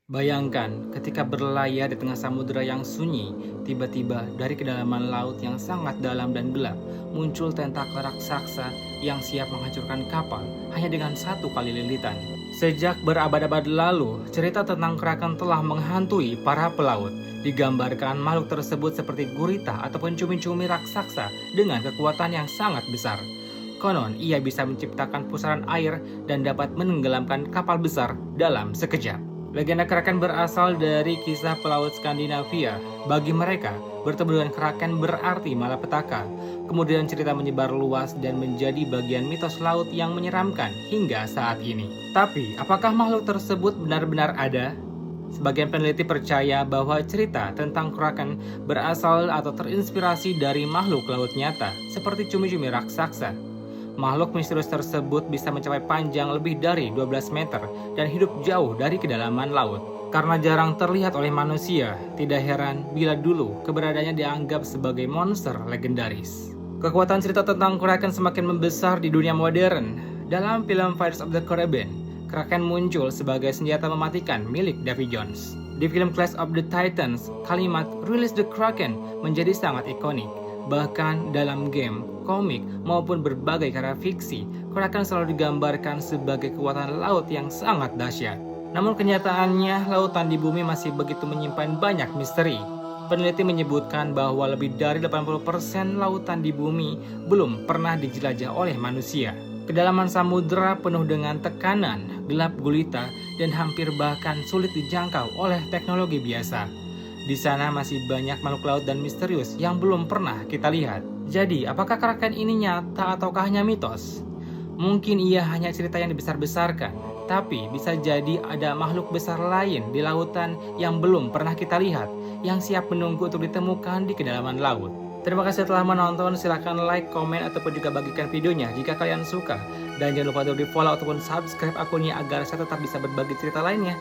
Bayangkan ketika berlayar di tengah samudera yang sunyi, tiba-tiba dari kedalaman laut yang sangat dalam dan gelap, muncul tentakel raksasa yang siap menghancurkan kapal hanya dengan satu kali lilitan. Sejak berabad-abad lalu, cerita tentang kraken telah menghantui para pelaut. Digambarkan makhluk tersebut seperti gurita ataupun cumi-cumi raksasa dengan kekuatan yang sangat besar. Konon, ia bisa menciptakan pusaran air dan dapat menenggelamkan kapal besar dalam sekejap. Legenda Kraken berasal dari kisah pelaut Skandinavia. Bagi mereka, bertemu dengan Kraken berarti malapetaka. Kemudian cerita menyebar luas dan menjadi bagian mitos laut yang menyeramkan hingga saat ini. Tapi, apakah makhluk tersebut benar-benar ada? Sebagian peneliti percaya bahwa cerita tentang Kraken berasal atau terinspirasi dari makhluk laut nyata, seperti cumi-cumi raksasa. Makhluk misterius tersebut bisa mencapai panjang lebih dari 12 meter dan hidup jauh dari kedalaman laut. Karena jarang terlihat oleh manusia, tidak heran bila dulu keberadaannya dianggap sebagai monster legendaris. Kekuatan cerita tentang Kraken semakin membesar di dunia modern. Dalam film Pirates of the Caribbean, Kraken muncul sebagai senjata mematikan milik Davy Jones. Di film Clash of the Titans, kalimat "Release the Kraken" menjadi sangat ikonik. Bahkan dalam game, komik, maupun berbagai karya fiksi, Kraken selalu digambarkan sebagai kekuatan laut yang sangat dahsyat. Namun kenyataannya, lautan di bumi masih begitu menyimpan banyak misteri. Peneliti menyebutkan bahwa lebih dari 80% lautan di bumi belum pernah dijelajah oleh manusia. Kedalaman samudera penuh dengan tekanan, gelap gulita, dan hampir bahkan sulit dijangkau oleh teknologi biasa. Di sana masih banyak makhluk laut dan misterius yang belum pernah kita lihat. Jadi, apakah Kraken ini nyata ataukah hanya mitos? Mungkin ia hanya cerita yang dibesar-besarkan, tapi bisa jadi ada makhluk besar lain di lautan yang belum pernah kita lihat, yang siap menunggu untuk ditemukan di kedalaman laut. Terima kasih telah menonton, silahkan like, komen, ataupun juga bagikan videonya jika kalian suka. Dan jangan lupa untuk di follow ataupun subscribe akunnya agar saya tetap bisa berbagi cerita lainnya.